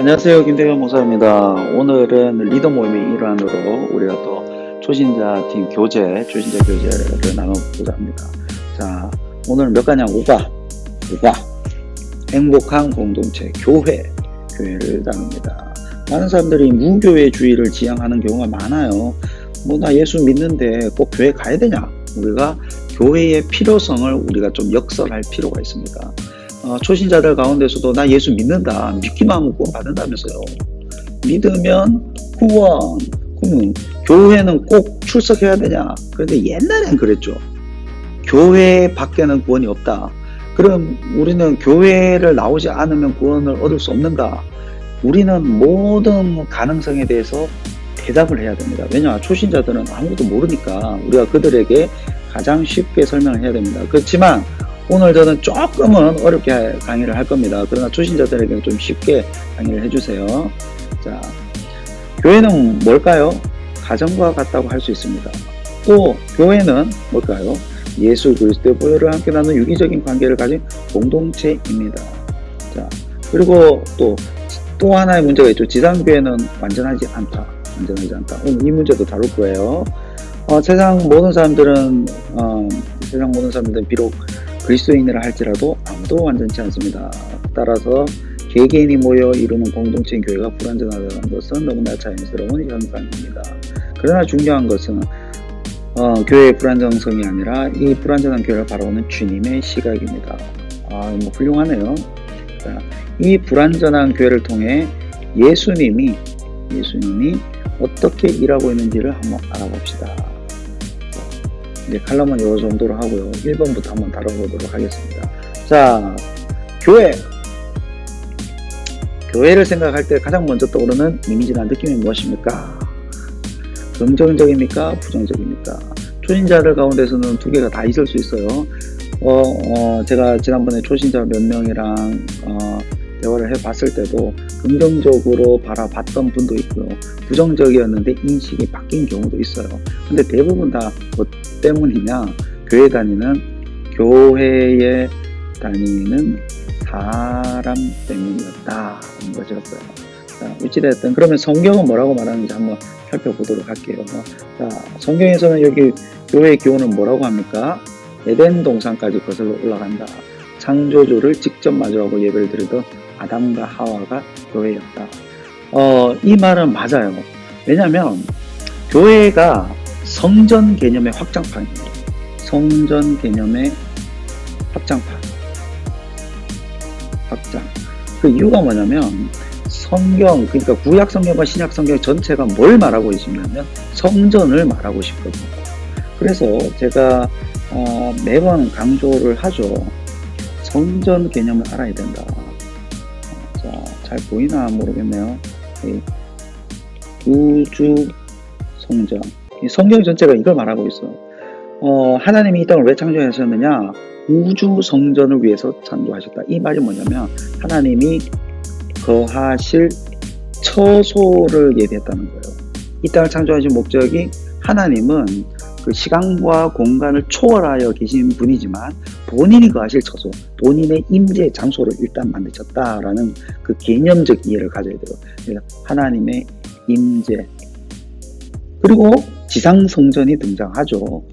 안녕하세요. 김태경 목사입니다. 오늘은 리더 모임의 일환으로 우리가 또 초신자 교제를 나눠보자 합니다. 자, 오늘 몇 가냐? 5가. 행복한 공동체, 교회를 나눕니다. 많은 사람들이 무교회주의를 지향하는 경우가 많아요. 나 예수 믿는데 꼭 교회 가야 되냐? 우리가 교회의 필요성을 우리가 좀 역설할 필요가 있습니다. 초신자들 가운데서도 나 예수 믿는다. 믿기만 하면 구원 받는다면서요. 믿으면 구원. 그러면 교회는 꼭 출석해야 되냐? 그런데 옛날엔 그랬죠. 교회 밖에는 구원이 없다. 그럼 우리는 교회를 나오지 않으면 구원을 얻을 수 없는가? 우리는 모든 가능성에 대해서 대답을 해야 됩니다. 왜냐? 초신자들은 아무것도 모르니까 우리가 그들에게 가장 쉽게 설명을 해야 됩니다. 그렇지만 오늘 저는 조금은 어렵게 강의를 할 겁니다. 그러나 초신자들에게 좀 쉽게 강의를 해주세요. 자, 교회는 뭘까요? 가정과 같다고 할 수 있습니다. 또 교회는 뭘까요? 예수 그리스도의 보혈을 함께 나누는 유기적인 관계를 가진 공동체입니다. 자, 그리고 또 하나의 문제가 있죠. 지상교회는 완전하지 않다. 오늘 이 문제도 다룰 거예요. 세상 모든 사람들은 비록 그리스도인이라 할지라도 아무도 완전치 않습니다. 따라서 개개인이 모여 이루는 공동체인 교회가 불완전하다는 것은 너무나 자연스러운 현상입니다. 그러나 중요한 것은 교회의 불완전성이 아니라 이 불완전한 교회를 바라보는 주님의 시각입니다. 훌륭하네요. 자, 이 불완전한 교회를 통해 예수님이 어떻게 일하고 있는지를 한번 알아봅시다. 이제 칼럼은 이 정도로 하고요. 1번부터 한번 다뤄보도록 하겠습니다. 자, 교회를 생각할 때 가장 먼저 떠오르는 이미지나 느낌이 무엇입니까? 긍정적입니까? 부정적입니까? 초신자들 가운데서는 두 개가 다 있을 수 있어요. 제가 지난번에 초신자 몇 명이랑 대화를 해봤을 때도 긍정적으로 바라봤던 분도 있고요. 부정적이었는데 인식이 바뀐 경우도 있어요. 근데 대부분 다 뭐 때문이냐? 교회에 다니는 사람 때문이었다. 이런 것이었어요. 자, 어찌됐든 그러면 성경은 뭐라고 말하는지 한번 살펴보도록 할게요. 자, 성경에서는 여기 교회의 교훈은 뭐라고 합니까? 에덴 동산까지 거슬러 올라간다. 창조주를 직접 마주하고 예배를 드리던 아담과 하와가 교회였다. 이 말은 맞아요. 왜냐하면 교회가 성전 개념의 확장판입니다. 성전 개념의 확장. 그 이유가 뭐냐면 성경, 그러니까 구약 성경과 신약 성경 전체가 뭘 말하고 있냐면 성전을 말하고 싶거든요. 그래서 제가 매번 강조를 하죠. 성전 개념을 알아야 된다. 자, 잘 보이나 모르겠네요. 우주 성전. 이 성경 전체가 이걸 말하고 있어요. 하나님이 이 땅을 왜 창조하셨느냐? 우주 성전을 위해서 창조하셨다. 이 말이 뭐냐면 하나님이 거하실 처소를 예비했다는 거예요. 이 땅을 창조하신 목적이 하나님은 그 시간과 공간을 초월하여 계신 분이지만 본인이 거하실 처소, 본인의 임재 장소를 일단 만드셨다라는 그 개념적 이해를 가져야 돼요. 그래서 하나님의 임재. 그리고 지상성전이 등장하죠.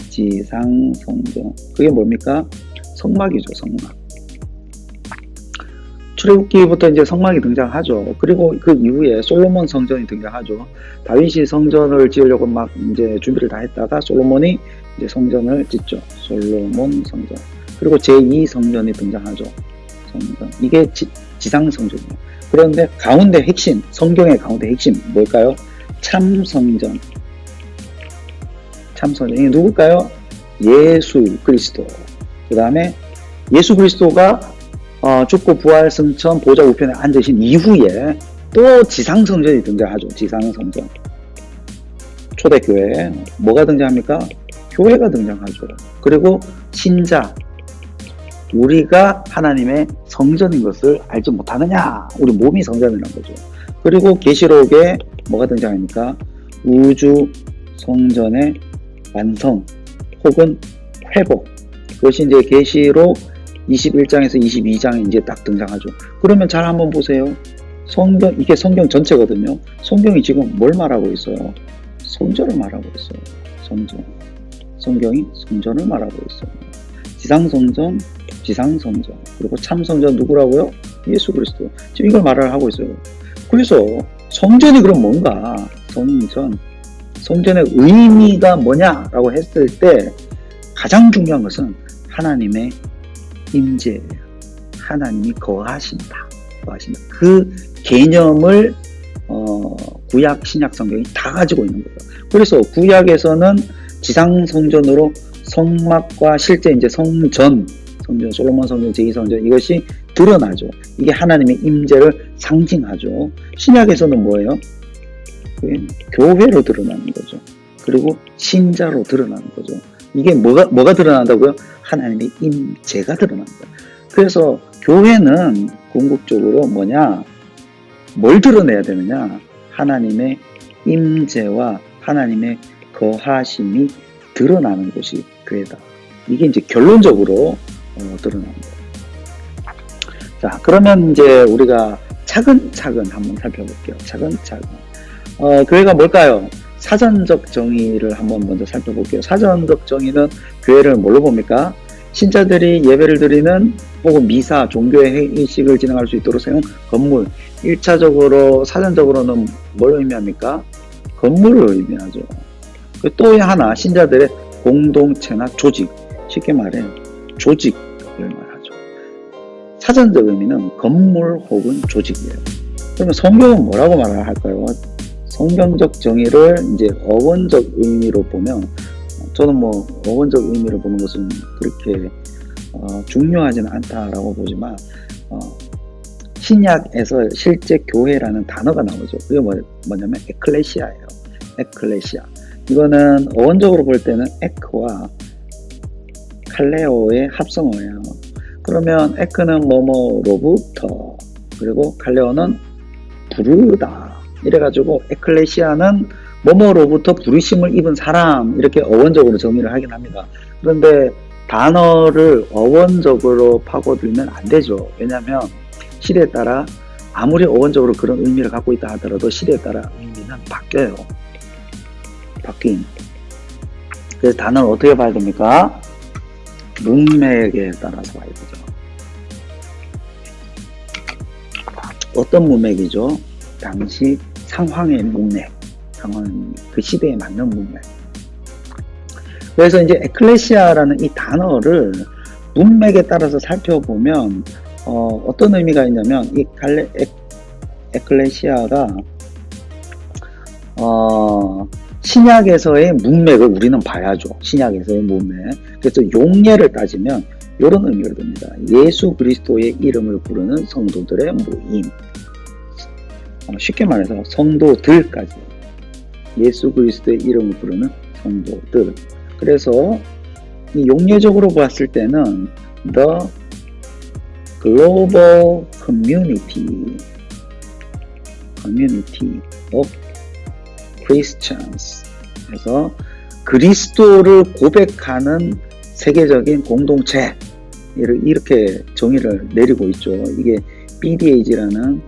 지상성전. 그게 뭡니까? 성막이죠, 성막. 출애굽기부터 이제 성막이 등장하죠. 그리고 그 이후에 솔로몬 성전이 등장하죠. 다윗이 성전을 지으려고 막 이제 준비를 다 했다가 솔로몬이 이제 성전을 짓죠. 솔로몬 성전. 그리고 제2 성전이 등장하죠. 성전. 이게 지상성전이에요. 그런데 가운데 핵심, 성경의 가운데 핵심 뭘까요? 참성전. 이게 누굴까요? 예수 그리스도. 그 다음에 예수 그리스도가 죽고 부활 승천 보좌 우편에 앉으신 이후에 또 지상성전이 등장하죠. 지상성전. 초대교회. 뭐가 등장합니까? 교회가 등장하죠. 그리고 신자. 우리가 하나님의 성전인 것을 알지 못하느냐? 우리 몸이 성전이라는 거죠. 그리고 계시록에 뭐가 등장합니까? 우주 성전의 완성 혹은 회복. 그것이 이제 계시록 21장에서 22장에 이제 딱 등장하죠. 그러면 잘 한번 보세요. 이게 성경 전체거든요. 성경이 지금 뭘 말하고 있어요? 성전을 말하고 있어요. 성전. 성경이 성전을 말하고 있어요. 지상성전, 지상성전. 그리고 참성전 누구라고요? 예수 그리스도. 지금 이걸 말을 하고 있어요. 그래서 성전이 그럼 뭔가? 성전. 성전의 의미가 뭐냐라고 했을 때 가장 중요한 것은 하나님의 임재예요. 하나님이 거하신다. 그 개념을 구약, 신약 성경이 다 가지고 있는 거예요. 그래서 구약에서는 지상 성전으로 성막과 실제 이제 성전, 솔로몬 성전, 제2성전 이것이 드러나죠. 이게 하나님의 임재를 상징하죠. 신약에서는 뭐예요? 교회로 드러나는 거죠. 그리고 신자로 드러나는 거죠. 이게 뭐가 드러난다고요? 하나님의 임재가 드러나는 거예요. 그래서 교회는 궁극적으로 뭘 드러내야 되느냐? 하나님의 임재와 하나님의 거하심이 드러나는 곳이 교회다. 이게 이제 결론적으로 드러납니다. 자, 그러면 이제 우리가 차근차근 한번 살펴볼게요. 차근차근. 교회가 뭘까요? 사전적 정의를 한번 먼저 살펴볼게요. 사전적 정의는 교회를 뭘로 봅니까? 신자들이 예배를 드리는 혹은 미사, 종교의 행식을 진행할 수 있도록 세운 건물. 1차적으로, 사전적으로는 뭘 의미합니까? 건물을 의미하죠. 또 하나, 신자들의 공동체나 조직. 쉽게 말해, 조직을 말하죠. 사전적 의미는 건물 혹은 조직이에요. 그러면 성경은 뭐라고 말을 할까요? 성경적 정의를 이제 어원적 의미로 보면, 저는 어원적 의미로 보는 것은 그렇게 중요하지는 않다라고 보지만, 신약에서 실제 교회라는 단어가 나오죠. 그게 뭐냐면 에클레시아예요. 에클레시아. 이거는 어원적으로 볼 때는 에크와 칼레오의 합성어예요. 그러면 에크는 뭐뭐로부터, 그리고 칼레오는 부르다. 이래가지고 에클레시아는 뭐뭐로부터 부르심을 입은 사람, 이렇게 어원적으로 정의를 하긴 합니다. 그런데 단어를 어원적으로 파고들면 안 되죠. 왜냐하면 시대에 따라 아무리 어원적으로 그런 의미를 갖고 있다 하더라도 시대에 따라 의미는 바뀌어요. 바뀐. 그래서 단어를 어떻게 봐야 됩니까? 문맥에 따라서 봐야 되죠. 어떤 문맥이죠? 당시 상황의 문맥, 그 시대에 맞는 문맥. 그래서 이제 에클레시아라는 이 단어를 문맥에 따라서 살펴보면 어떤 의미가 있냐면 이 에클레시아가 신약에서의 문맥을 우리는 봐야죠. 신약에서의 문맥. 그래서 용례를 따지면 이런 의미를 듭니다. 예수 그리스도의 이름을 부르는 성도들의 모임. 쉽게 말해서 성도들까지. 예수 그리스도의 이름을 부르는 성도들. 그래서 이 용례적으로 봤을 때는 the global community of Christians. 그래서 그리스도를 고백하는 세계적인 공동체, 이렇게 정의를 내리고 있죠. 이게 BDAG라는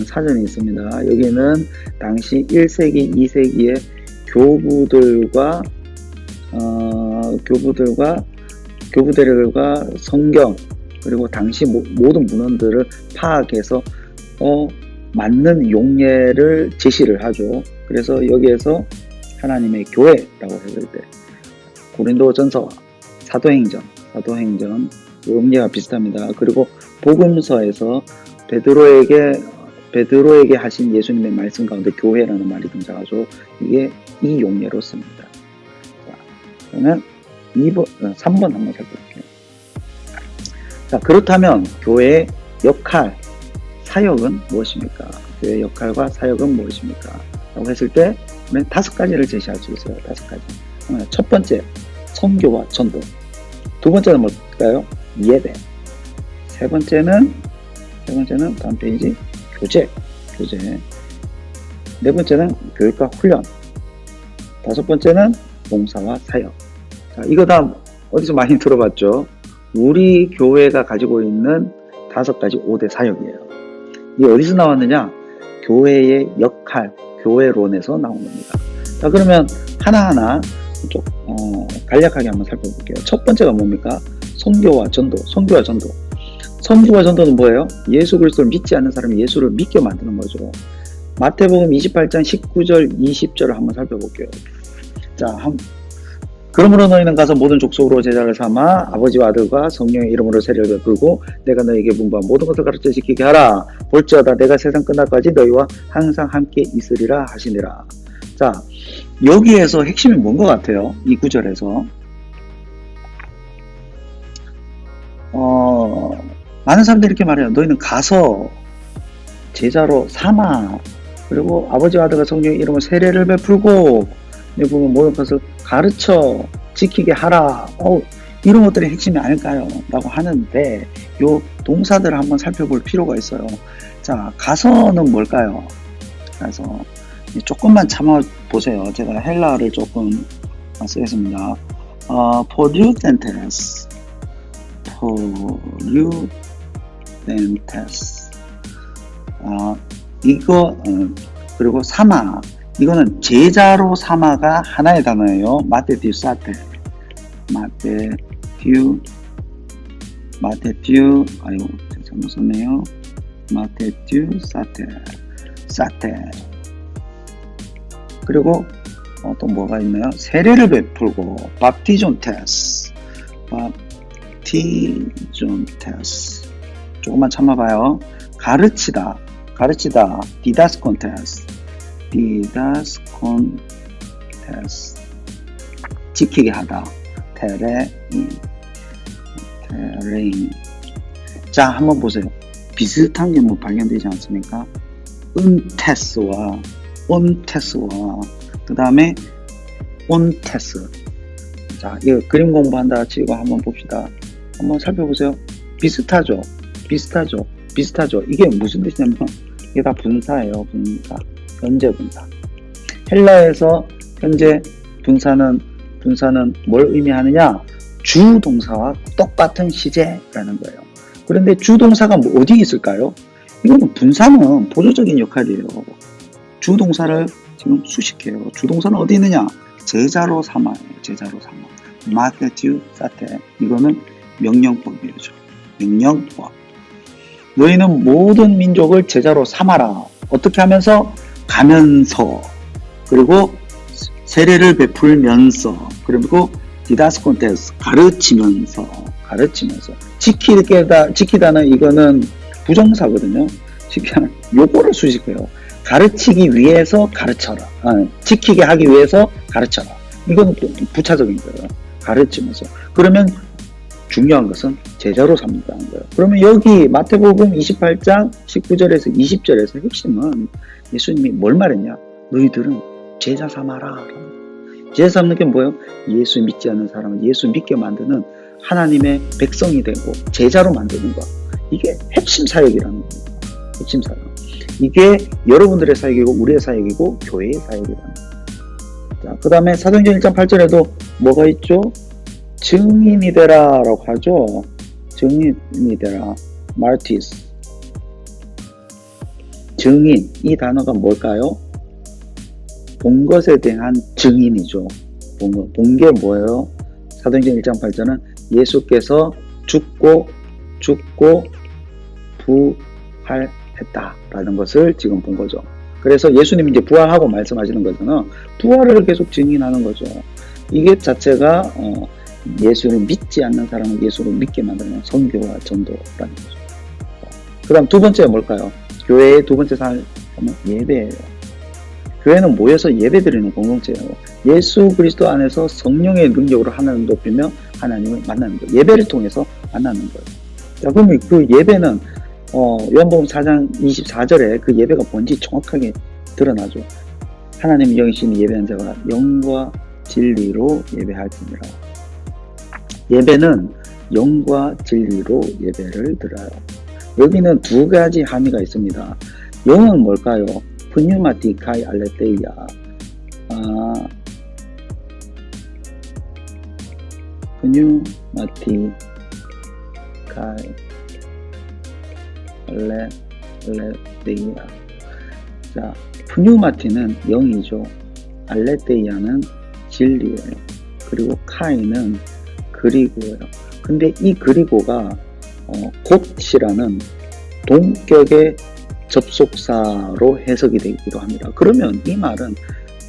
사전이 있습니다. 여기는 당시 1세기, 2세기의 교부들과 성경, 그리고 당시 모든 문헌들을 파악해서 맞는 용례를 제시를 하죠. 그래서 여기에서 하나님의 교회라고 했을 때 고린도전서와 사도행전 용례가 비슷합니다. 그리고 복음서에서 베드로에게 하신 예수님의 말씀 가운데 교회라는 말이 등장하죠. 이게 이 용례로 씁니다. 자, 그러면 3번 한번 살펴볼게요. 자, 그렇다면 교회의 역할, 사역은 무엇입니까? 교회의 역할과 사역은 무엇입니까? 라고 했을 때 우리는 5가지를 제시할 수 있어요. 5가지. 첫 번째, 선교와 전도. 두 번째는 뭘까요? 예배. 세 번째는 다음 페이지, 교제. 네 번째는 교육과 훈련. 다섯 번째는 봉사와 사역. 자, 이거 다 어디서 많이 들어봤죠? 우리 교회가 가지고 있는 5가지 5대 사역이에요. 이게 어디서 나왔느냐? 교회의 역할, 교회론에서 나온 겁니다. 자, 그러면 하나하나 좀 간략하게 한번 살펴볼게요. 첫 번째가 뭡니까? 선교와 전도. 선교와 전도. 선교와 전도는 뭐예요? 예수 그리스도를 믿지 않는 사람이 예수를 믿게 만드는 거죠. 마태복음 28장 19절, 20절을 한번 살펴볼게요. 자, 그러므로 너희는 가서 모든 족속으로 제자를 삼아 아버지와 아들과 성령의 이름으로 세례를 베풀고 내가 너희에게 분부한 모든 것을 가르쳐 지키게 하라. 볼지어다 내가 세상 끝날까지 너희와 항상 함께 있으리라 하시니라. 자, 여기에서 핵심이 뭔 것 같아요? 이 구절에서 많은 사람들이 이렇게 말해요. 너희는 가서 제자로 삼아, 그리고 아버지와 아들과 성령의 이름으로 세례를 베풀고 내 보면 모든 것을 가르쳐 지키게 하라. 이런 것들이 핵심이 아닐까요? 라고 하는데 요 동사들을 한번 살펴볼 필요가 있어요. 자, 가서는 뭘까요? 그래서 조금만 참아보세요. 제가 헬라어를 조금 쓰겠습니다. porutentes 이거 그리고 사마, 이거는 제자로 삼아가 하나의 단어예요. 마테듀 사테, 마테듀 아이고 잘못 썼네요. 마테듀 사테. 그리고 또 뭐가 있나요? 세례를 베풀고 밥티존테스. 조금만 참아봐요. 가르치다, 디다스콘테스, 지키게 하다, 테레인. 자, 한번 보세요. 비슷한 게 뭐 발견되지 않습니까? 은테스와 그 다음에 온테스. 자, 이거 그림 공부한다 치고 한번 봅시다. 한번 살펴보세요. 비슷하죠. 이게 무슨 뜻이냐면 이게 다 분사예요. 현재 분사. 헬라에서 현재 분사는 뭘 의미하느냐? 주동사와 똑같은 시제라는 거예요. 그런데 주동사가 어디에 있을까요? 이거는 분사는 보조적인 역할이에요. 주동사를 지금 수식해요. 주동사는 어디 있느냐? 제자로 삼아요. 마테듀 사테. 이거는 명령법이죠. 명령법. 너희는 모든 민족을 제자로 삼아라. 어떻게 하면서? 가면서, 그리고 세례를 베풀면서, 그리고 디다스콘테스, 가르치면서. 지키다는 이거는 부정사거든요. 요거를 수식해요. 가르치기 위해서 가르쳐라. 지키게 하기 위해서 가르쳐라. 이건 부차적인 거예요. 가르치면서. 그러면 중요한 것은 제자로 삼는다는 거예요. 그러면 여기 마태복음 28장 19절에서 20절에서 핵심은 예수님이 뭘 말했냐? 너희들은 제자 삼아라. 제자 삼는 게 뭐예요? 예수 믿지 않는 사람은 예수 믿게 만드는 하나님의 백성이 되고 제자로 만드는 거. 이게 핵심 사역이라는 거예요. 핵심 사역. 이게 여러분들의 사역이고 우리의 사역이고 교회의 사역이라는 거예요. 자, 그 다음에 사도행전 1장 8절에도 뭐가 있죠? 증인이 되라 라고 하죠. 증인이 되라. 마르티스. 증인. 이 단어가 뭘까요? 본 것에 대한 증인이죠. 본 게 뭐예요? 사도행전 1장 8절은 예수께서 죽고 부활했다라는 것을 지금 본 거죠. 그래서 예수님이 이제 부활하고 말씀하시는 거잖아. 부활을 계속 증인하는 거죠. 이게 자체가 예수를 믿지 않는 사람은 예수를 믿게 만드는 선교와 전도라는 거죠. 그 다음 두 번째가 뭘까요? 교회의 두 번째 삶은 예배예요. 교회는 모여서 예배드리는 공동체예요. 예수 그리스도 안에서 성령의 능력으로 하나님을 높이며 하나님을 만나는 거예요. 예배를 통해서 만나는 거예요. 자, 그러면 그 예배는 요한복음 4장 24절에 그 예배가 뭔지 정확하게 드러나죠. 하나님이 영이시니 예배한 자가 영과 진리로 예배할지니라. 예배는 영과 진리로 예배를 드려요. 여기는 두 가지 함의가 있습니다. 영은 뭘까요? 푸뉴마티카이 알레테이아. 푸뉴마티카이 알레데이아. 자, 푸뉴마티는 영이죠. 알레데이아는 진리예요. 그리고 카이는 그리고예요. 근데 이 그리고가 곧이라는 동격의 접속사로 해석이 되기도 합니다. 그러면 이 말은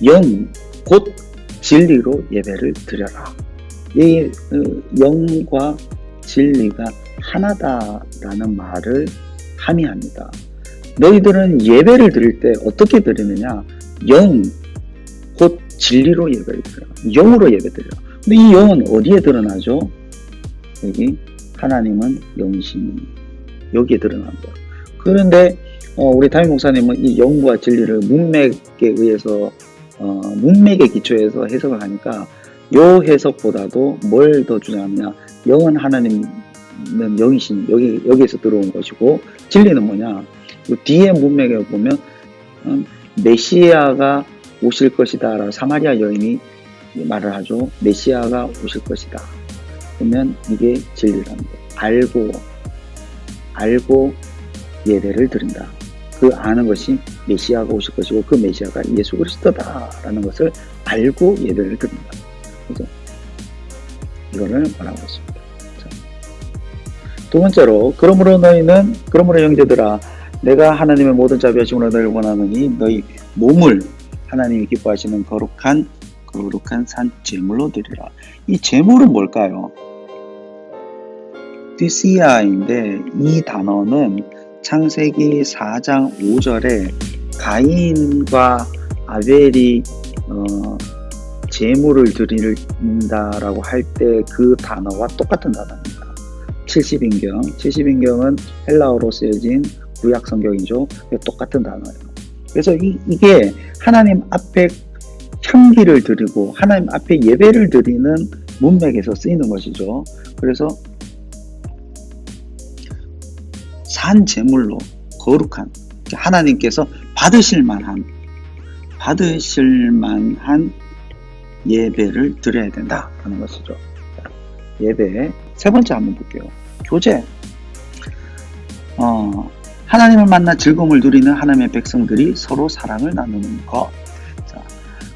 영, 곧 진리로 예배를 드려라. 이 영과 진리가 하나다라는 말을 함의합니다. 너희들은 예배를 드릴 때 어떻게 드리느냐? 영, 곧 진리로 예배를 드려라. 영으로 예배 드려라. 근데 이 영은 어디에 드러나죠? 여기 하나님은 영이시니 여기에 드러난 거예요. 그런데 우리 담임 목사님은 이 영과 진리를 문맥에 의해서 문맥의 기초에서 해석을 하니까 요 해석보다도 뭘 더 주장하느냐? 영은 하나님은 영이시니 여기에서 들어온 것이고 진리는 뭐냐? 그 뒤에 문맥에 보면 메시아가 오실 것이다 라고 사마리아 여인이 말을 하죠. 메시아가 오실 것이다. 그러면 이게 진리라는 거예요. 알고 예배를 드린다. 그 아는 것이 메시아가 오실 것이고 그 메시아가 예수 그리스도다라는 것을 알고 예배를 드린다. 그죠? 이거를 말하고 있습니다. 자. 두 번째로 그러므로 형제들아 내가 하나님의 모든 자비하심으로 너희를 원하노니 너희 몸을 하나님이 기뻐하시는 거룩한 산 제물로 드리라. 이 제물은 뭘까요? 디시아인데 이 단어는 창세기 4장 5절에 가인과 아벨이 제물을 드린다라고 할 때 그 단어와 똑같은 단어입니다. 70인경은 헬라어로 쓰여진 구약 성경이죠. 똑같은 단어예요. 그래서 이게 하나님 앞에 향기를 드리고 하나님 앞에 예배를 드리는 문맥에서 쓰이는 것이죠. 그래서 산 제물로 거룩한 하나님께서 받으실 만한 예배를 드려야 된다 하는 것이죠. 예배 세 번째 한번 볼게요. 교제. 하나님을 만나 즐거움을 누리는 하나님의 백성들이 서로 사랑을 나누는 것. 자,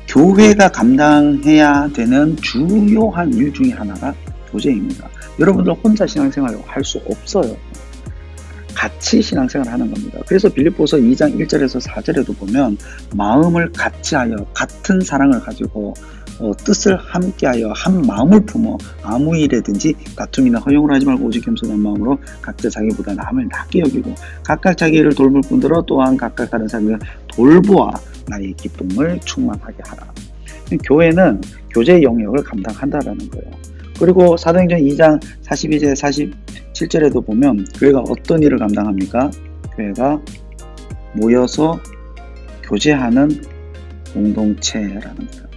교회가 감당해야 되는 주요한 일 중에 하나가 교제입니다. 여러분들 혼자 신앙생활을 할 수 없어요. 같이 신앙생활을 하는 겁니다. 그래서 빌립보서 2장 1절에서 4절에도 보면 마음을 같이하여 같은 사랑을 가지고 뜻을 함께하여 한 마음을 품어 아무 일에든지 다툼이나 허용을 하지 말고 오직 겸손한 마음으로 각자 자기보다 남을 낮게 여기고 각각 자기 일을 돌볼 뿐더러 또한 각각 다른 사람을 돌보아 나의 기쁨을 충만하게 하라. 교회는 교제의 영역을 감당한다라는 거예요. 그리고 사도행전 2장 42절 47절에도 보면 교회가 어떤 일을 감당합니까? 교회가 모여서 교제하는 공동체라는 거예요.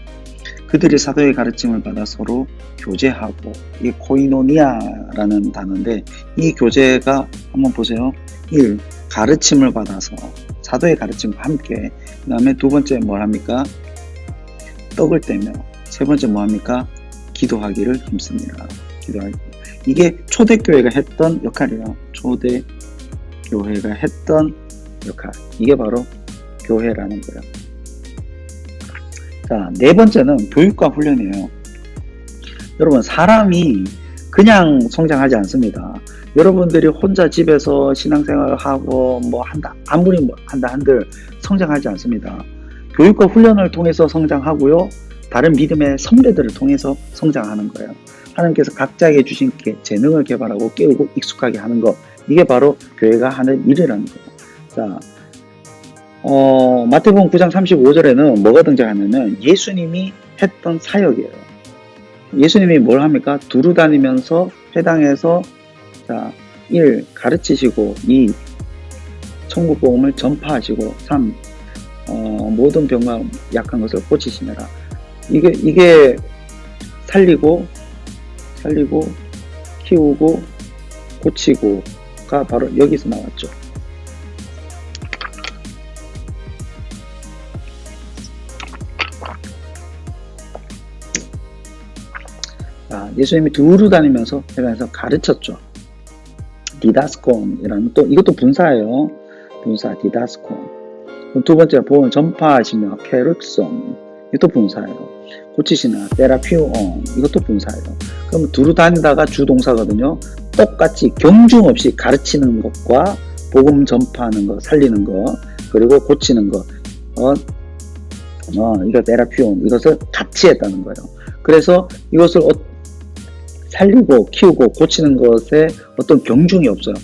그들이 사도의 가르침을 받아 서로 교제하고, 이게 코이노니아라는 단어인데 이 교제가 한번 보세요. 1. 가르침을 받아서 사도의 가르침과 함께, 그 다음에 두 번째 뭘 합니까? 떡을 떼며, 세 번째 뭐 합니까? 기도하기를 힘씁니다. 이게 초대교회가 했던 역할이에요. 초대교회가 했던 역할. 이게 바로 교회라는 거예요. 자, 네 번째는 교육과 훈련이에요. 여러분, 사람이 그냥 성장하지 않습니다. 여러분들이 혼자 집에서 신앙생활을 하고 아무리 한다 한들 성장하지 않습니다. 교육과 훈련을 통해서 성장하고요. 다른 믿음의 선배들을 통해서 성장하는 거예요. 하나님께서 각자에게 주신 재능을 개발하고 깨우고 익숙하게 하는 것. 이게 바로 교회가 하는 일이라는 거예요. 자, 마태복음 9장 35절에는 뭐가 등장하냐면 예수님이 했던 사역이에요. 예수님이 뭘 합니까? 두루 다니면서 회당에서 1. 가르치시고 2. 천국 복음을 전파하시고 3. 모든 병과 약한 것을 고치시느라. 이게 살리고 키우고 고치고가 바로 여기서 나왔죠. 예수님이 두루 다니면서 회당에서 가르쳤죠. 디다스콘이라는 이것도 분사예요. 분사 디다스콘. 두 번째 보험 전파하시며 케르송, 이것도 분사예요. 고치시나 테라피온, 이것도 분사예요. 그럼 두루 다니다가 주동사거든요. 똑같이 경중 없이 가르치는 것과 복음 전파하는 거, 살리는 거, 그리고 고치는 거, 이거 테라피온, 이것을 같이 했다는 거예요. 그래서 이것을 살리고 키우고 고치는 것에 어떤 경중이 없어요.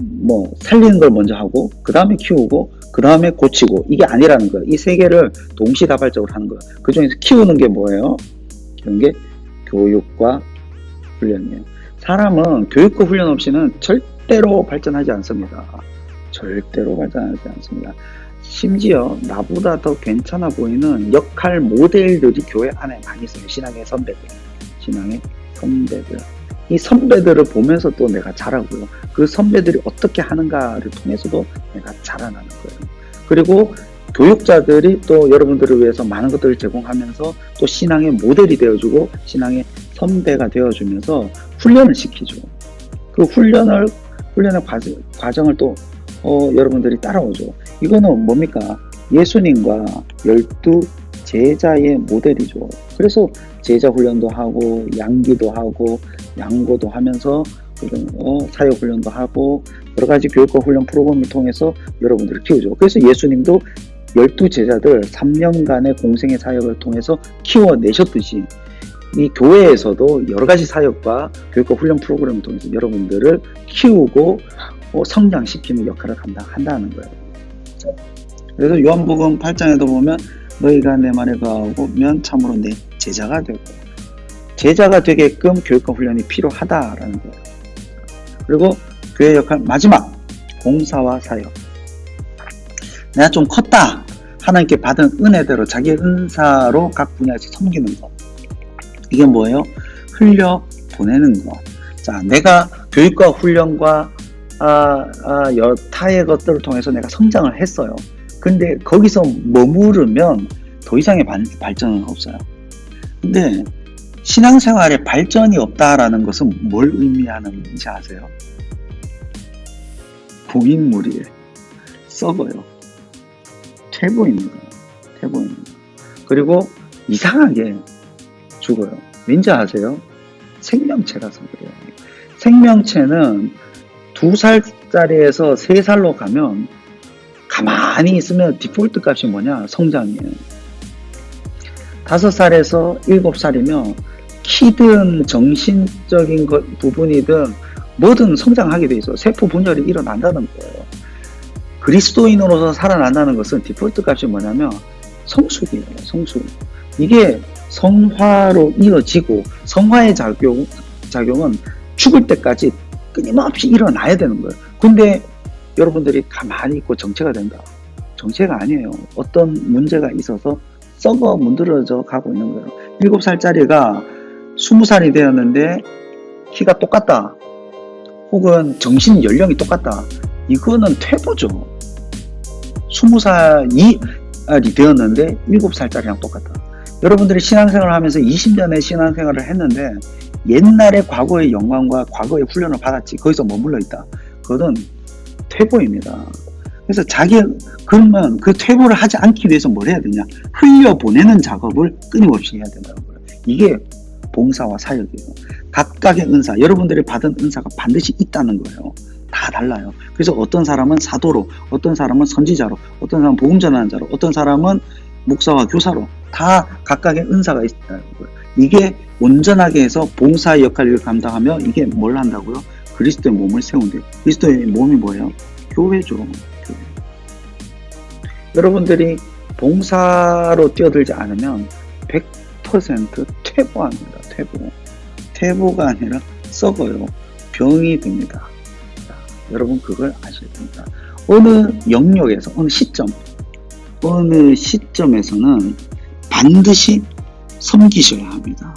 뭐 살리는 걸 먼저 하고 그 다음에 키우고 그 다음에 고치고, 이게 아니라는 거예요. 이 세 개를 동시다발적으로 하는 거예요. 그 중에서 키우는 게 뭐예요? 키우는 게 교육과 훈련이에요. 사람은 교육과 훈련 없이는 절대로 발전하지 않습니다. 절대로 발전하지 않습니다. 심지어 나보다 더 괜찮아 보이는 역할 모델들이 교회 안에 많이 있어요. 신앙의 선배들. 이 선배들을 보면서 또 내가 자라고요. 그 선배들이 어떻게 하는가를 통해서도 내가 자라나는 거예요. 그리고 교육자들이 또 여러분들을 위해서 많은 것들을 제공하면서 또 신앙의 모델이 되어주고 신앙의 선배가 되어주면서 훈련을 시키죠. 그 훈련의 과정을 또 여러분들이 따라오죠. 이거는 뭡니까? 예수님과 12 제자의 모델이죠. 그래서 제자 훈련도 하고 양기도 하고 양고도 하면서 사역 훈련도 하고 여러 가지 교육과 훈련 프로그램을 통해서 여러분들을 키우죠. 그래서 예수님도 12 제자들 3년간의 공생의 사역을 통해서 키워내셨듯이 이 교회에서도 여러 가지 사역과 교육과 훈련 프로그램을 통해서 여러분들을 키우고 성장시키는 역할을 감당한다는 거예요. 그래서 요한복음 8장에도 보면 너희가 내 말에 거하면 참으로 내 제자가 되고, 제자가 되게끔 교육과 훈련이 필요하다라는 거예요. 그리고 교회 역할 마지막 봉사와 사역. 내가 좀 컸다, 하나님께 받은 은혜대로 자기의 은사로 각 분야에서 섬기는 것. 이게 뭐예요? 흘려 보내는 것. 자, 내가 교육과 훈련과 타의 것들을 통해서 내가 성장을 했어요. 근데 거기서 머무르면 더 이상의 발전은 없어요. 근데 신앙생활에 발전이 없다라는 것은 뭘 의미하는지 아세요? 부인물이에요. 썩어요. 퇴보입니다. 그리고 이상하게 죽어요. 왠지 아세요? 생명체라서 그래요. 생명체는 2살짜리에서 3살로 가면 가만히 있으면 디폴트 값이 뭐냐? 성장이에요. 5살에서 7살이면 키든 정신적인 부분이든 뭐든 성장하게 돼 있어요. 세포 분열이 일어난다는 거예요. 그리스도인으로서 살아난다는 것은 디폴트 값이 뭐냐면 성숙이에요. 성숙. 이게 성화로 이어지고, 성화의 작용은 죽을 때까지 끊임없이 일어나야 되는 거예요. 근데 여러분들이 가만히 있고 정체가 된다. 정체가 아니에요. 어떤 문제가 있어서 썩어 문드러져 가고 있는 거예요. 7살짜리가 20살이 되었는데 키가 똑같다. 혹은 정신 연령이 똑같다. 이거는 퇴보죠. 20살이 되었는데 7살짜리랑 똑같다. 여러분들이 신앙생활을 하면서 20년의 신앙생활을 했는데 옛날의 과거의 영광과 과거의 훈련을 받았지 거기서 머물러 있다. 그것은 퇴보입니다. 그래서 그러면 그 퇴보를 하지 않기 위해서 뭘 해야 되냐? 흘려보내는 작업을 끊임없이 해야 된다는 거예요. 이게 봉사와 사역이에요. 각각의 은사, 여러분들이 받은 은사가 반드시 있다는 거예요. 다 달라요. 그래서 어떤 사람은 사도로, 어떤 사람은 선지자로, 어떤 사람은 복음 전하는 자로, 어떤 사람은 목사와 교사로 다 각각의 은사가 있다는 거예요. 이게 온전하게 해서 봉사 역할을 감당하며 이게 뭘 한다고요? 그리스도의 몸을 세운대요. 그리스도의 몸이 뭐예요? 교회죠. 교회. 여러분들이 봉사로 뛰어들지 않으면 100% 퇴보합니다. 퇴보가 아니라 썩어요. 병이 됩니다. 자, 여러분 그걸 아셔야 됩니다. 어느 영역에서, 어느 시점에서는 반드시 섬기셔야 합니다.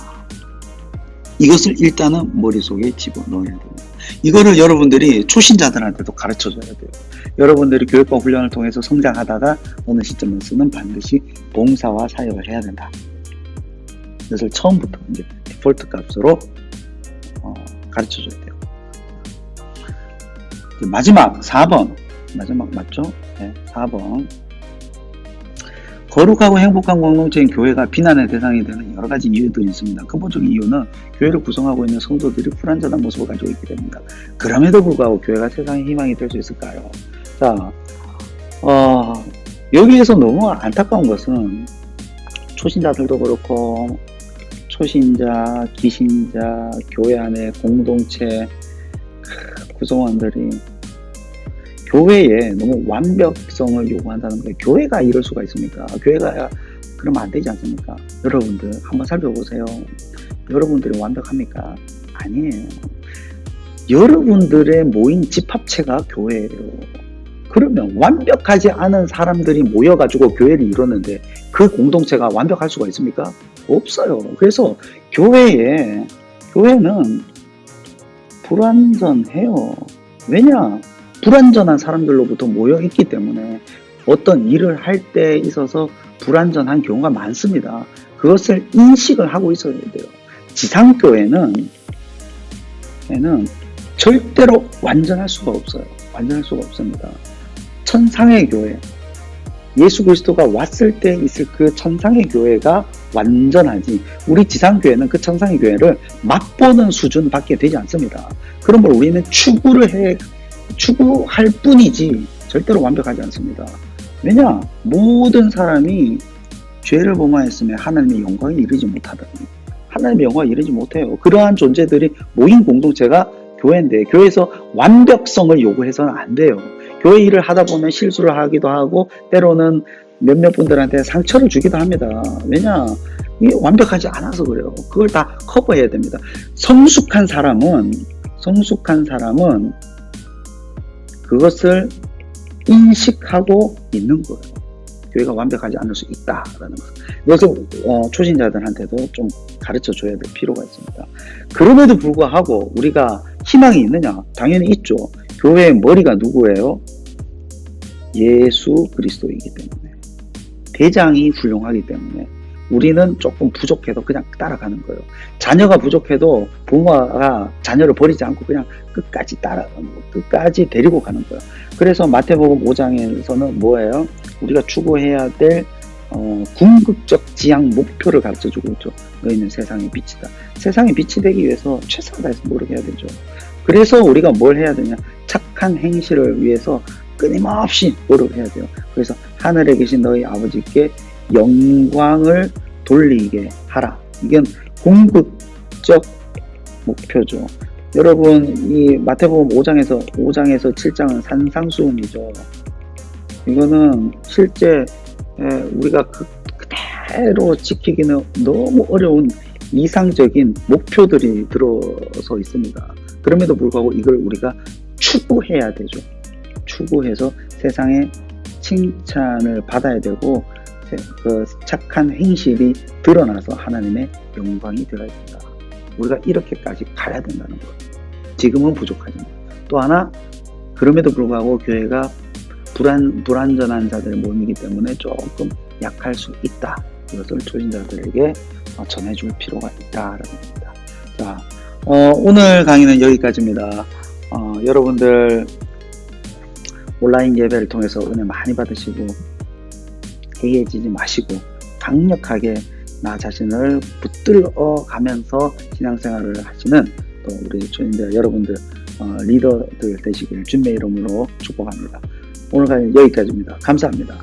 이것을 일단은 머릿속에 집어넣어야 됩니다. 이거를 여러분들이 초신자들한테도 가르쳐줘야 돼요. 여러분들이 교육과 훈련을 통해서 성장하다가 어느 시점에서는 반드시 봉사와 사역을 해야 된다. 이것을 처음부터 이제 디폴트 값으로 가르쳐줘야 돼요. 마지막 4번 마지막 맞죠? 네, 4번. 거룩하고 행복한 공동체인 교회가 비난의 대상이 되는 여러 가지 이유들이 있습니다. 근본적인 이유는 교회를 구성하고 있는 성도들이 불완전한 모습을 가지고 있기 때문입니다. 그럼에도 불구하고 교회가 세상의 희망이 될 수 있을까요? 자, 여기에서 너무 안타까운 것은 초신자들도 그렇고 초신자, 기신자, 교회 안에 공동체 구성원들이 교회에 너무 완벽성을 요구한다는 거예요. 교회가 이럴 수가 있습니까? 교회가 그러면 안 되지 않습니까? 여러분들 한번 살펴보세요. 여러분들이 완벽합니까? 아니에요. 여러분들의 모인 집합체가 교회예요. 그러면 완벽하지 않은 사람들이 모여가지고 교회를 이루는데 그 공동체가 완벽할 수가 있습니까? 없어요. 그래서 교회는 불완전해요. 왜냐? 불완전한 사람들로부터 모여 있기 때문에 어떤 일을 할 때 있어서 불완전한 경우가 많습니다. 그것을 인식을 하고 있어야 돼요. 지상교회는 절대로 완전할 수가 없어요. 완전할 수가 없습니다. 천상의 교회, 예수 그리스도가 왔을 때 있을 그 천상의 교회가 완전하지, 우리 지상교회는 그 천상의 교회를 맛보는 수준밖에 되지 않습니다. 그런 걸 우리는 추구할 뿐이지 절대로 완벽하지 않습니다. 왜냐? 모든 사람이 죄를 범하였으면 하나님의 영광에 이르지 못하다니. 하나님의 영광에 이르지 못해요. 그러한 존재들이 모인 공동체가 교회인데, 교회에서 완벽성을 요구해서는 안 돼요. 교회 일을 하다 보면 실수를 하기도 하고 때로는 몇몇 분들한테 상처를 주기도 합니다. 왜냐? 이게 완벽하지 않아서 그래요. 그걸 다 커버해야 됩니다. 성숙한 사람은 그것을 인식하고 있는 거예요. 교회가 완벽하지 않을 수 있다라는 것. 이것을 초신자들한테도 좀 가르쳐 줘야 될 필요가 있습니다. 그럼에도 불구하고 우리가 희망이 있느냐? 당연히 있죠. 교회의 머리가 누구예요? 예수 그리스도이기 때문에. 대장이 훌륭하기 때문에 우리는 조금 부족해도 그냥 따라가는 거예요. 자녀가 부족해도 부모가 자녀를 버리지 않고 그냥 끝까지 데리고 가는 거예요. 그래서 마태복음 5장에서는 뭐예요? 우리가 추구해야 될 궁극적 지향 목표를 가르쳐주고 있죠. 너희는 세상의 빛이다. 세상의 빛이 되기 위해서 최선을 다해서 노력해야 되죠. 그래서 우리가 뭘 해야 되냐? 착한 행실을 위해서 끊임없이 노력해야 돼요. 그래서 하늘에 계신 너희 아버지께 영광을 돌리게 하라. 이건 궁극적 목표죠. 여러분, 이 마태복음 5장에서 7장은 산상수훈이죠. 이거는 실제 우리가 그대로 지키기는 너무 어려운 이상적인 목표들이 들어서 있습니다. 그럼에도 불구하고 이걸 우리가 추구해야 되죠. 추구해서 세상에 칭찬을 받아야 되고 그 착한 행실이 드러나서 하나님의 영광이 되어야 된다. 우리가 이렇게까지 가야 된다는 거예요. 지금은 부족하지만. 또 하나, 그럼에도 불구하고 교회가 불완전한 자들의 모임이기 때문에 조금 약할 수 있다. 이것을 초신자들에게 전해줄 필요가 있다라는 겁니다. 자, 오늘 강의는 여기까지입니다. 여러분들 온라인 예배를 통해서 은혜 많이 받으시고 해이해지지 마시고 강력하게 나 자신을 붙들어 가면서 신앙생활을 하시는 또 우리 초신자 여러분들 리더들 되시길 주님의 이름으로 축복합니다. 오늘 강의는 여기까지입니다. 감사합니다.